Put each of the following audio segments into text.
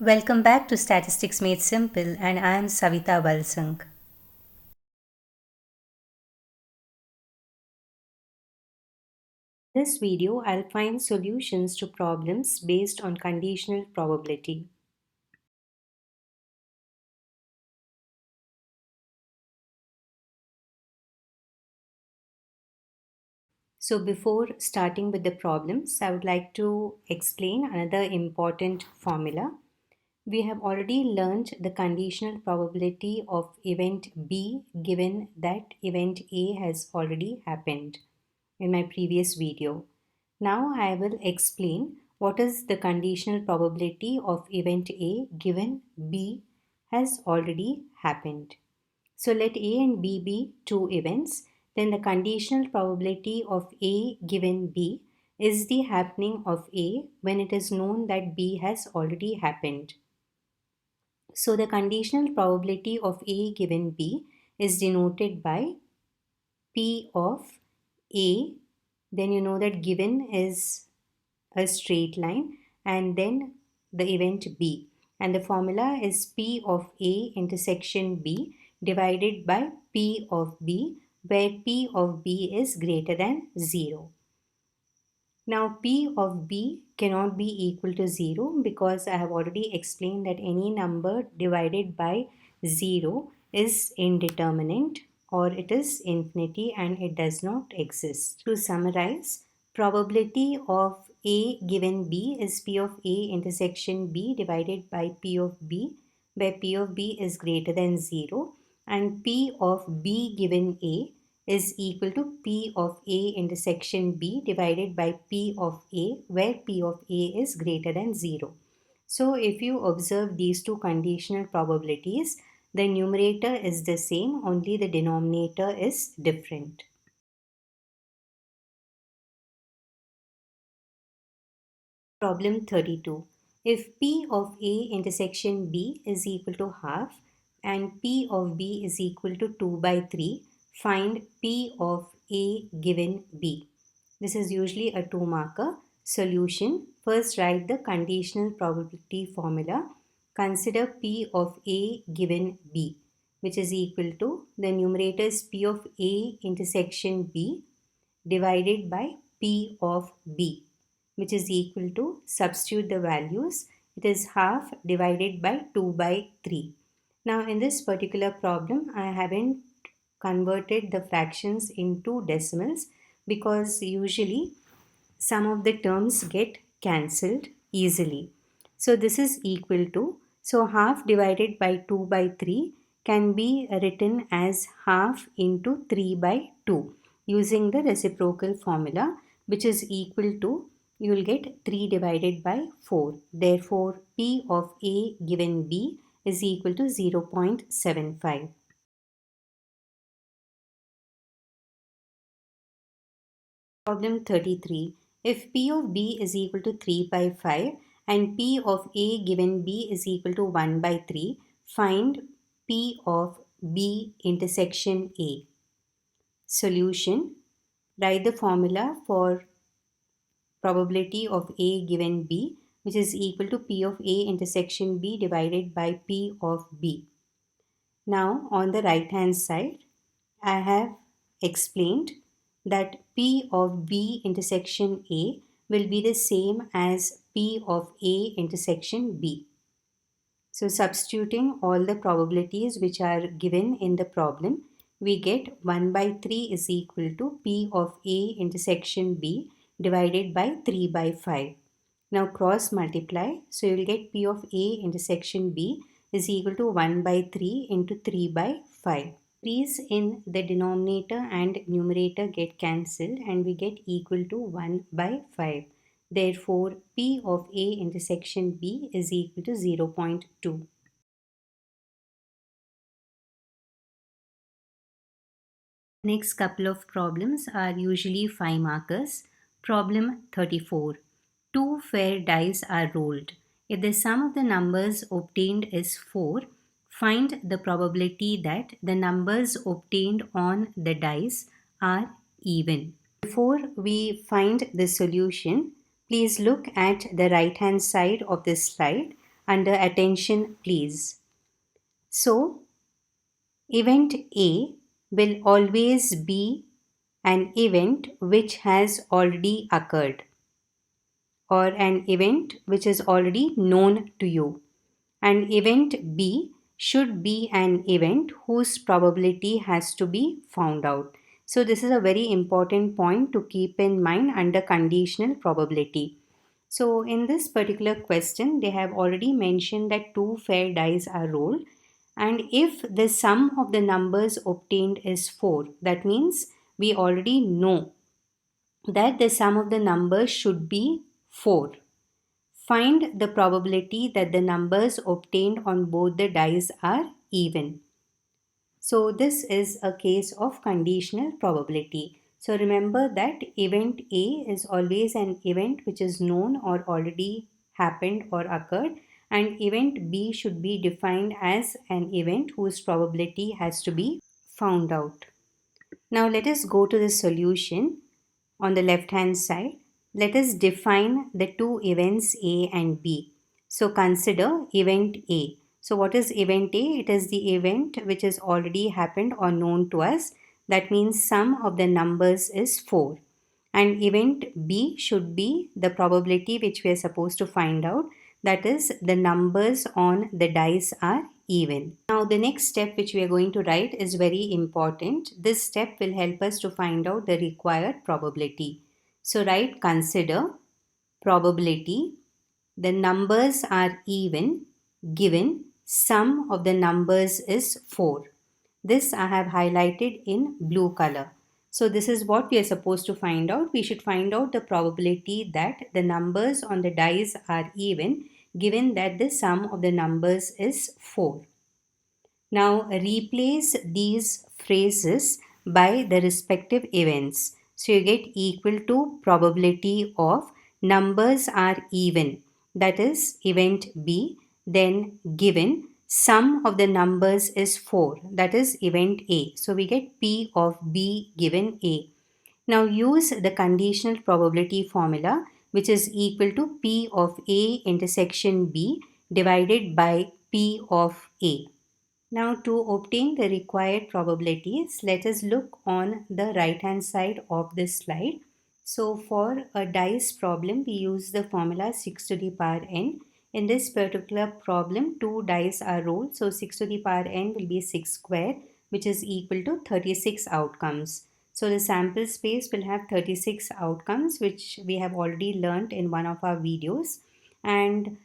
Welcome back to Statistics Made Simple, and I am Savita Balsang. In this video, I'll find solutions to problems based on conditional probability. So before starting with the problems, I would like to explain another important formula. We have already learned the conditional probability of event B given that event A has already happened in my previous video. Now I will explain what is the conditional probability of event A given B has already happened. So let A and B be two events. Then the conditional probability of A given B is the happening of A when it is known that B has already happened. So the conditional probability of A given B is denoted by P of A. Then you know that given is a straight line and then the event B. And the formula is P of A intersection B divided by P of B, where P of B is greater than 0. Now P of B cannot be equal to 0 because I have already explained that any number divided by 0 is indeterminate or it is infinity and it does not exist. To summarize, probability of A given B is P of A intersection B divided by P of B, where P of B is greater than 0, and P of B given A is equal to P of A intersection B divided by P of A, where P of A is greater than 0. So if you observe these two conditional probabilities, the numerator is the same, only the denominator is different. Problem 32. If P of A intersection B is equal to half and P of B is equal to 2 by 3, find P of A given B. This is usually a 2-marker. Solution. First write the conditional probability formula. Consider P of A given B, which is equal to the numerator is P of A intersection B divided by P of B, which is equal to, substitute the values, it is half divided by 2 by 3. Now in this particular problem, I haven't converted the fractions into decimals because usually some of the terms get cancelled easily. So this is equal to, so half divided by 2 by 3 can be written as half into 3 by 2 using the reciprocal formula, which is equal to, you will get 3 divided by 4. Therefore, P of A given B is equal to 0.75. Problem 33. If P of B is equal to 3 by 5 and P of A given B is equal to 1 by 3, find P of B intersection A. Solution. Write the formula for probability of A given B, which is equal to P of A intersection B divided by P of B. Now on the right hand side, I have explained that P of B intersection A will be the same as P of A intersection B. So substituting all the probabilities which are given in the problem, we get 1 by 3 is equal to P of A intersection B divided by 3 by 5. Now cross multiply, so you will get P of A intersection B is equal to 1 by 3 into 3 by 5. These in the denominator and numerator get cancelled and we get equal to 1 by 5. Therefore, P of A intersection B is equal to 0.2. Next couple of problems are usually 5 markers. Problem 34. Two fair dice are rolled. If the sum of the numbers obtained is 4, find the probability that the numbers obtained on the dice are even. Before we find the solution, please look at the right hand side of this slide. under attention please. So, event A will always be an event which has already occurred, or an event which is already known to you. And event B should be an event whose probability has to be found out. So, this is a very important point to keep in mind under conditional probability. So, in this particular question, they have already mentioned that two fair dice are rolled, and if the sum of the numbers obtained is 4, that means we already know that the sum of the numbers should be 4. Find the probability that the numbers obtained on both the dice are even. So this is a case of conditional probability. So remember that event A is always an event which is known or already happened or occurred, and event B should be defined as an event whose probability has to be found out. Now let us go to the solution. On the left hand side, let us define the two events A and B. So consider event A. So what is event A? It is the event which has already happened or known to us. That means sum of the numbers is 4. And event B should be the probability which we are supposed to find out. That is, the numbers on the dice are even. Now the next step which we are going to write is very important. This step will help us to find out the required probability. So write consider probability. The numbers are even given sum of the numbers is 4. This I have highlighted in blue color. So this is what we are supposed to find out. We should find out the probability that the numbers on the dice are even given that the sum of the numbers is 4. Now replace these phrases by the respective events. So you get equal to probability of numbers are even, that is event B, then given sum of the numbers is 4, that is event A. So we get P of B given A. Now use the conditional probability formula, which is equal to P of A intersection B divided by P of A. Now to obtain the required probabilities, let us look on the right hand side of this slide. So for a dice problem, we use the formula 6 to the power n. In this particular problem, two dice are rolled. So 6 to the power n will be 6 square, which is equal to 36 outcomes. So the sample space will have 36 outcomes, which we have already learnt in one of our videos. And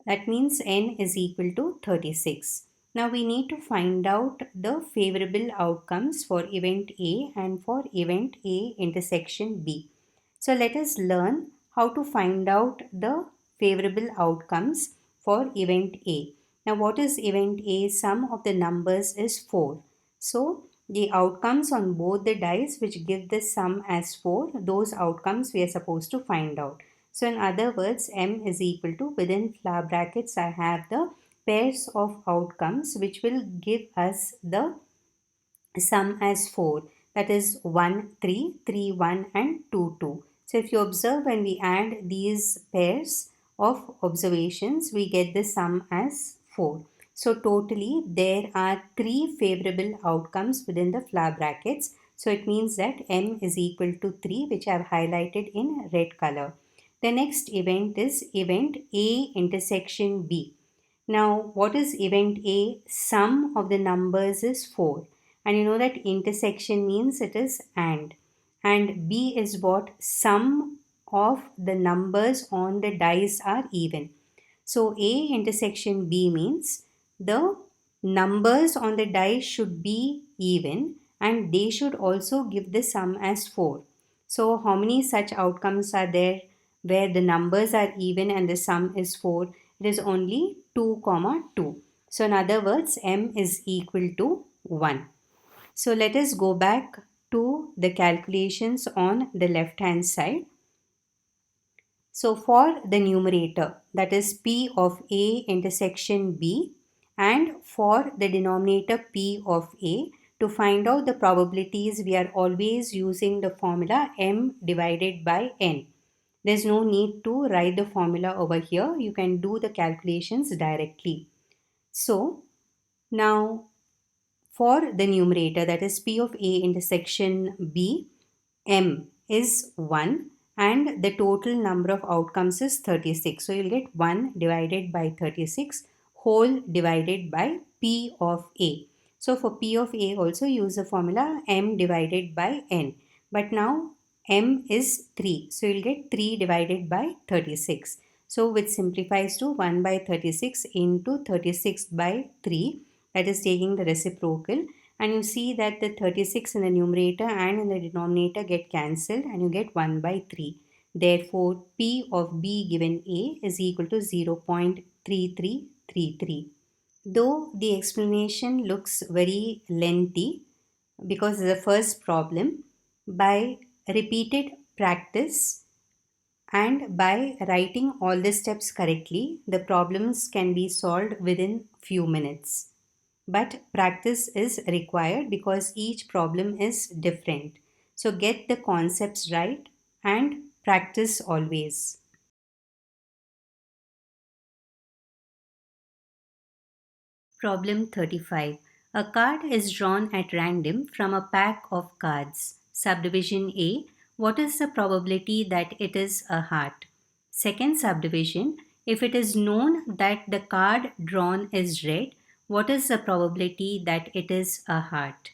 that means n is equal to 36. Now we need to find out the favorable outcomes for event A and for event A intersection B. So let us learn how to find out the favorable outcomes for event A. Now what is event A? Sum of the numbers is 4. So the outcomes on both the dice which give the sum as 4, those outcomes we are supposed to find out. So in other words, M is equal to, within flower brackets I have the pairs of outcomes which will give us the sum as 4, that is 1 3, 3 1 and 2 2. So if you observe, when we add these pairs of observations, we get the sum as 4. So totally there are 3 favorable outcomes within the flower brackets. So it means that M is equal to 3, which I have highlighted in red color. The next event is event A intersection B. Now, what is event A? Sum of the numbers is 4. And you know that intersection means it is and. And B is what? Sum of the numbers on the dice are even. So, A intersection B means the numbers on the dice should be even and they should also give the sum as 4. So, how many such outcomes are there where the numbers are even and the sum is 4? It is only 2, 2. So in other words, M is equal to 1. So let us go back to the calculations on the left hand side. So for the numerator, that is P of A intersection B, and for the denominator P of A, to find out the probabilities, we are always using the formula M divided by N. There's no need to write the formula over here. You can do the calculations directly. So now for the numerator, that is P of A intersection B, M is 1 and the total number of outcomes is 36. So you'll get 1 divided by 36 whole divided by P of A. So for P of A also use the formula M divided by N. But now M is 3. So you'll get 3 divided by 36. So which simplifies to 1 by 36 into 36 by 3, that is taking the reciprocal, and you see that the 36 in the numerator and in the denominator get cancelled and you get 1 by 3. Therefore, P of B given A is equal to 0.3333. Though the explanation looks very lengthy because it's the first problem, by repeated practice and by writing all the steps correctly, the problems can be solved within few minutes. But practice is required because each problem is different. So get the concepts right and practice always. Problem 35. A card is drawn at random from a pack of cards. Subdivision A. What is the probability that it is a heart? Second subdivision. If it is known that the card drawn is red, what is the probability that it is a heart?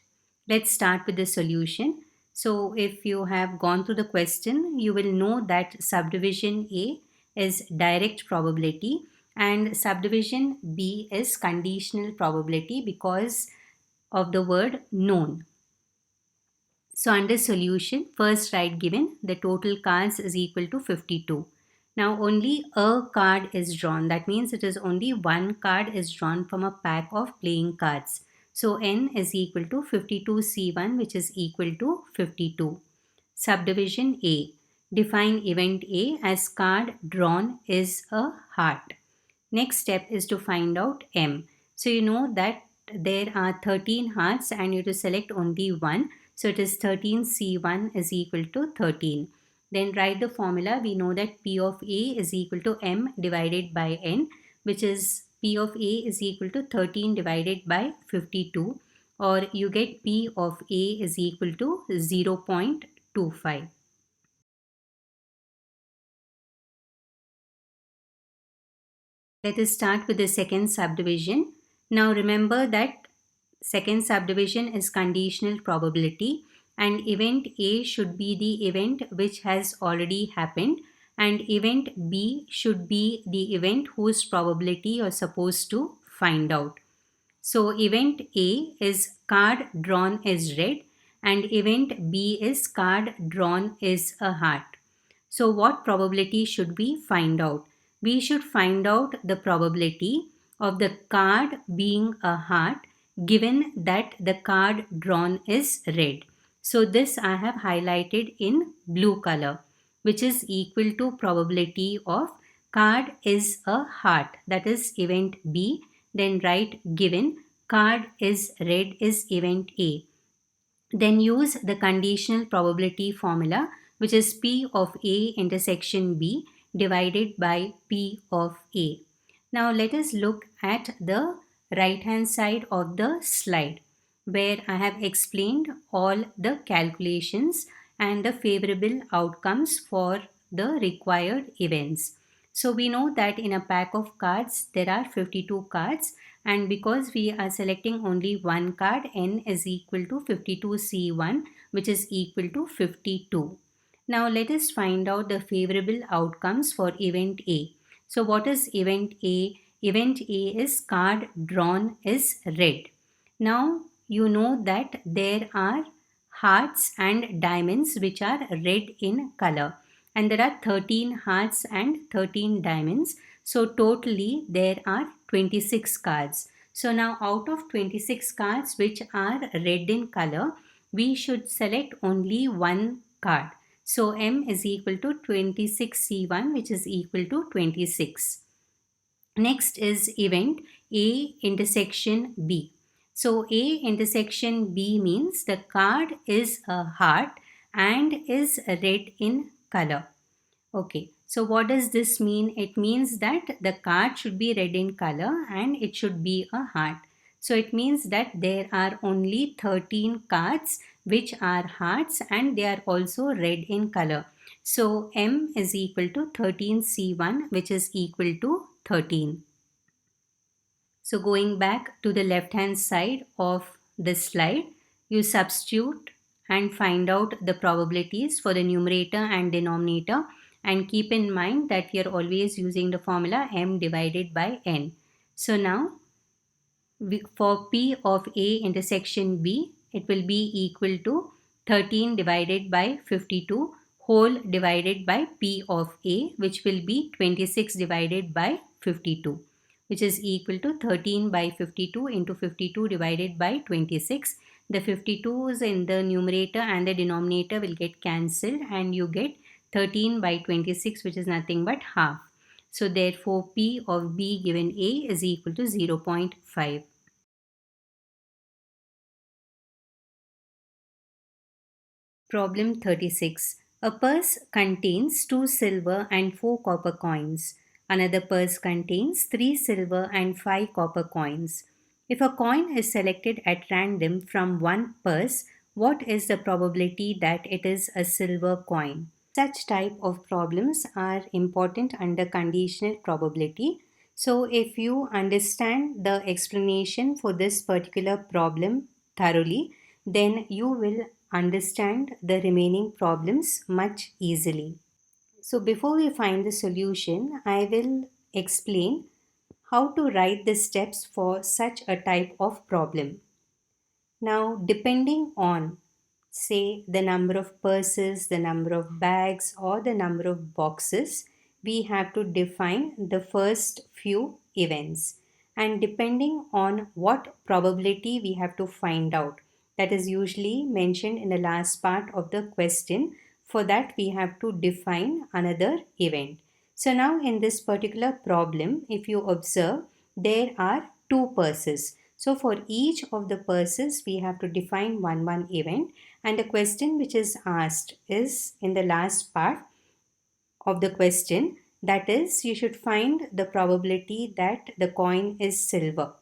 Let's start with the solution. So if you have gone through the question, you will know that subdivision A is direct probability and subdivision B is conditional probability because of the word known. So under solution, first write given, the total cards is equal to 52. Now only a card is drawn. That means it is only one card is drawn from a pack of playing cards. So n is equal to 52C1, which is equal to 52. Subdivision A. Define event A as card drawn is a heart. Next step is to find out M. So you know that there are 13 hearts and you have to select only one. So it is 13C1 is equal to 13. Then write the formula. We know that P of A is equal to M divided by N, which is P of A is equal to 13 divided by 52, or you get P of A is equal to 0.25. Let us start with the second subdivision. Now remember that second subdivision is conditional probability and event A should be the event which has already happened and event B should be the event whose probability you're supposed to find out. So event A is card drawn is red and event B is card drawn is a heart. So what probability should we find out? We should find out the probability of the card being a heart given that the card drawn is red. So this I have highlighted in blue color, which is equal to probability of card is a heart, that is event B. Then write given card is red is event A. Then use the conditional probability formula, which is P of A intersection B divided by P of A. Now let us look at the right hand side of the slide where I have explained all the calculations and the favorable outcomes for the required events. So we know that in a pack of cards there are 52 cards, and because we are selecting only one card, n is equal to 52C1, which is equal to 52. Now let us find out the favorable outcomes for event A. So what is event A? Event A is card drawn is red. Now you know that there are hearts and diamonds which are red in color, and there are 13 hearts and 13 diamonds. So totally there are 26 cards. So now out of 26 cards which are red in color, we should select only one card. So M is equal to 26C1, which is equal to 26. Next is event A intersection B. So A intersection B means the card is a heart and is red in color. Okay, so what does this mean? It means that the card should be red in color and it should be a heart. So it means that there are only 13 cards which are hearts and they are also red in color. So M is equal to 13C1, which is equal to 13. So going back to the left hand side of this slide, you substitute and find out the probabilities for the numerator and denominator, and keep in mind that we are always using the formula m divided by n. So now for P of A intersection B, it will be equal to 13 divided by 52 whole divided by P of A, which will be 26 divided by 52, which is equal to 13 by 52 into 52 divided by 26. The 52's in the numerator and the denominator will get cancelled and you get 13 by 26, which is nothing but half. So therefore P of B given A is equal to 0.5. Problem 36. A purse contains 2 silver and 4 copper coins. Another purse contains 3 silver and 5 copper coins. If a coin is selected at random from one purse, what is the probability that it is a silver coin? Such type of problems are important under conditional probability. So if you understand the explanation for this particular problem thoroughly, then you will understand the remaining problems much easily. So before we find the solution, I will explain how to write the steps for such a type of problem. Now, depending on, say, the number of purses, the number of bags, or the number of boxes, we have to define the first few events. And depending on what probability we have to find out, that is usually mentioned in the last part of the question. For that, we have to define another event. So now in this particular problem, if you observe, there are two purses. So for each of the purses, we have to define one event, and the question which is asked is in the last part of the question, that is, you should find the probability that the coin is silver.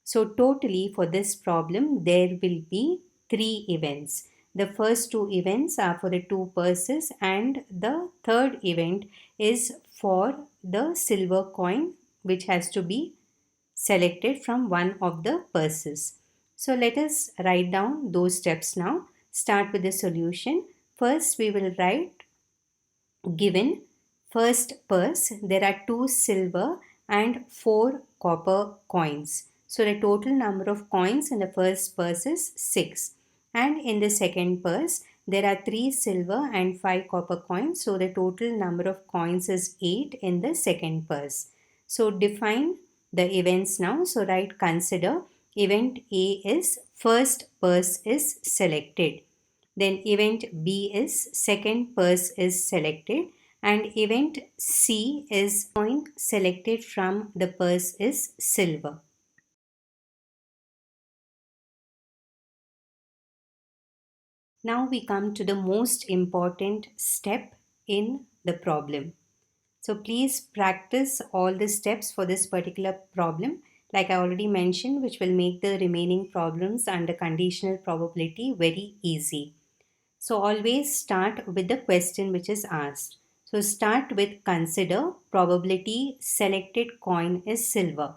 So totally for this problem, there will be three events. The first two events are for the two purses and the third event is for the silver coin which has to be selected from one of the purses. So let us write down those steps now. Start with the solution. First we will write given first purse there are 2 silver and 4 copper coins. So the total number of coins in the first purse is 6, and in the second purse there are 3 silver and 5 copper coins. So the total number of coins is 8 in the second purse. So define the events now. So write consider event A is first purse is selected. Then event B is second purse is selected, and event C is coin selected from the purse is silver. Now we come to the most important step in the problem. So please practice all the steps for this particular problem, like I already mentioned, which will make the remaining problems under conditional probability very easy. So always start with the question which is asked. So start with consider probability selected coin is silver.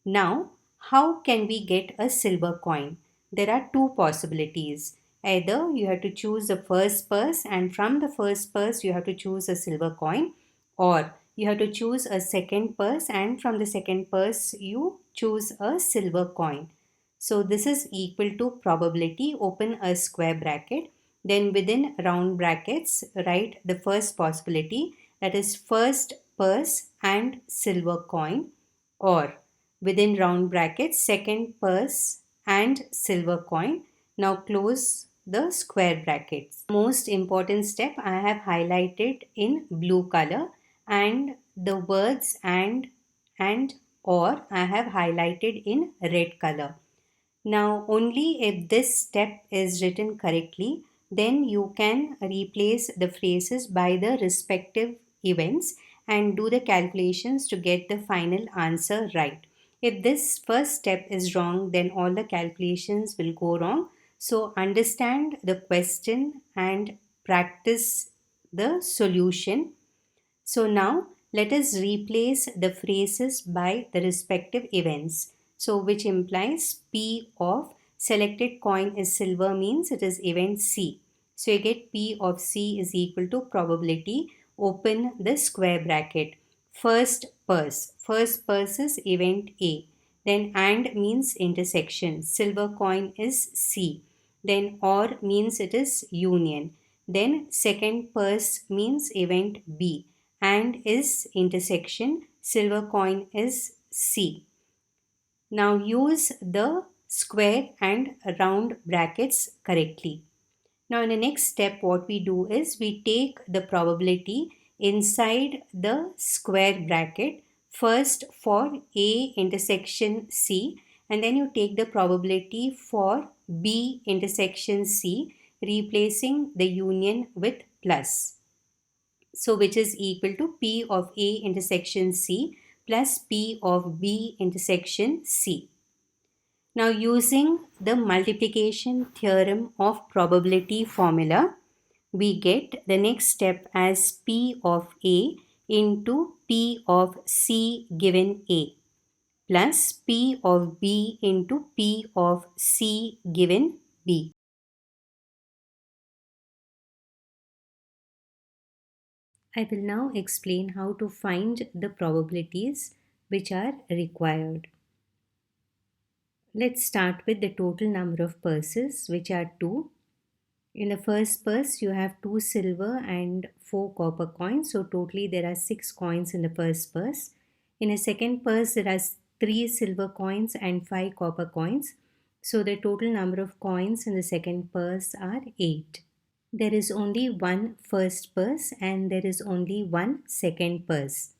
Now, how can we get a silver coin? There are two possibilities. Either you have to choose the first purse and from the first purse you have to choose a silver coin, or you have to choose a second purse and from the second purse you choose a silver coin. So this is equal to probability, open a square bracket, then within round brackets write the first possibility, that is first purse and silver coin, or within round brackets second purse and silver coin. Now close the square brackets. Most important step I have highlighted in blue color, and the words and or I have highlighted in red color. Now only if this step is written correctly then you can replace the phrases by the respective events and do the calculations to get the final answer right. If this first step is wrong, then all the calculations will go wrong. So understand the question and practice the solution. So now let us replace the phrases by the respective events. So which implies P of selected coin is silver means it is event C. So you get P of C is equal to probability. Open the square bracket. First purse. First purse is event A. Then and means intersection. Silver coin is C. Then or means it is union. Then second purse means event B and is intersection. Silver coin is C. Now use the square and round brackets correctly. Now in the next step what we do is we take the probability inside the square bracket first for A intersection C, and then you take the probability for B intersection C, replacing the union with plus. So which is equal to P of A intersection C plus P of B intersection C. Now using the multiplication theorem of probability formula, we get the next step as P of A into P of C given A plus P of B into P of C given B. I will now explain how to find the probabilities which are required. Let's start with the total number of purses, which are 2. In the first purse, you have 2 silver and 4 copper coins. So, totally there are 6 coins in the first purse. In the second purse, there are 3 silver coins and 5 copper coins. So, the total number of coins in the second purse are 8. There is only one first purse and there is only one second purse.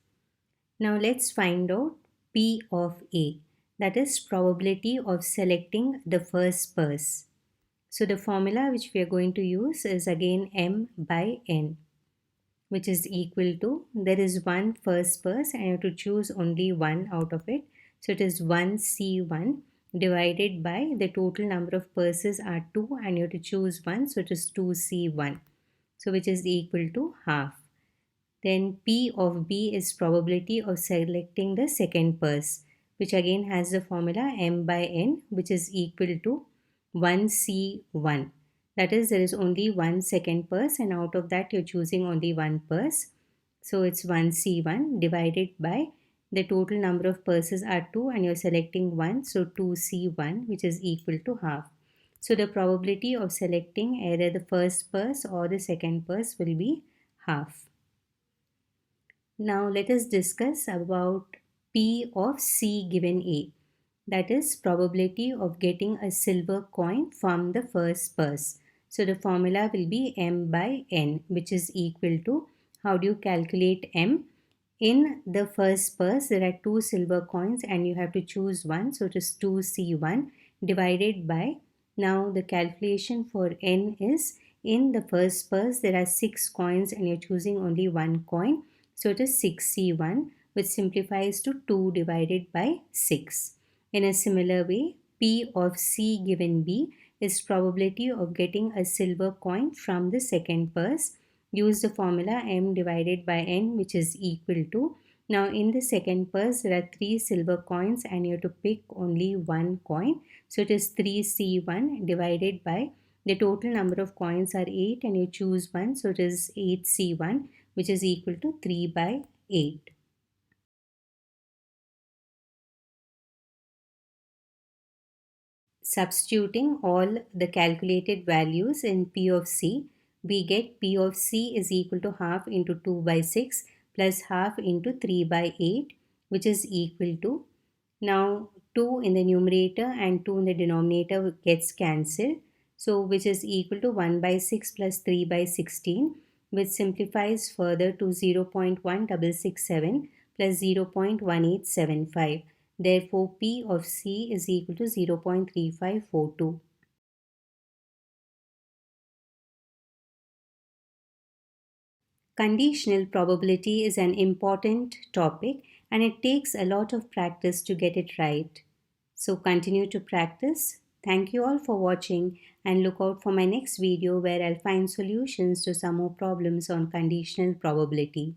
Now let's find out P of A, that is probability of selecting the first purse. So the formula which we are going to use is again M by N, which is equal to, there is one first purse and you have to choose only one out of it. So it is 1C1 divided by the total number of purses are 2 and you have to choose one, so it is 2C1. So which is equal to half. Then P of B is probability of selecting the second purse, which again has the formula M by N, which is equal to 1C1. That is, there is only one second purse and out of that you're choosing only one purse. So it's 1C1 divided by the total number of purses are 2 and you're selecting 1. So 2C1, which is equal to half. So the probability of selecting either the first purse or the second purse will be half. Now let us discuss about P of C given A. That is probability of getting a silver coin from the first purse. So the formula will be M by N, which is equal to, how do you calculate M? In the first purse there are 2 silver coins and you have to choose one, so it is 2C1 divided by, now the calculation for N is, in the first purse there are 6 coins and you're choosing only one coin, so it is 6C1, which simplifies to 2 divided by 6. In a similar way, P of C given B is probability of getting a silver coin from the second purse. Use the formula M divided by N, which is equal to, now in the second purse there are 3 silver coins and you have to pick only one coin. So it is 3C1 divided by, the total number of coins are 8 and you choose one, so it is 8C1, which is equal to 3 by 8. Substituting all the calculated values in P of C, we get P of C is equal to half into 2 by 6 plus half into 3 by 8, which is equal to, now 2 in the numerator and 2 in the denominator gets cancelled. So which is equal to 1 by 6 plus 3 by 16, which simplifies further to 0.1667 plus 0.1875. Therefore, P of C is equal to 0.3542. Conditional probability is an important topic and it takes a lot of practice to get it right. So continue to practice. Thank you all for watching and look out for my next video where I'll find solutions to some more problems on conditional probability.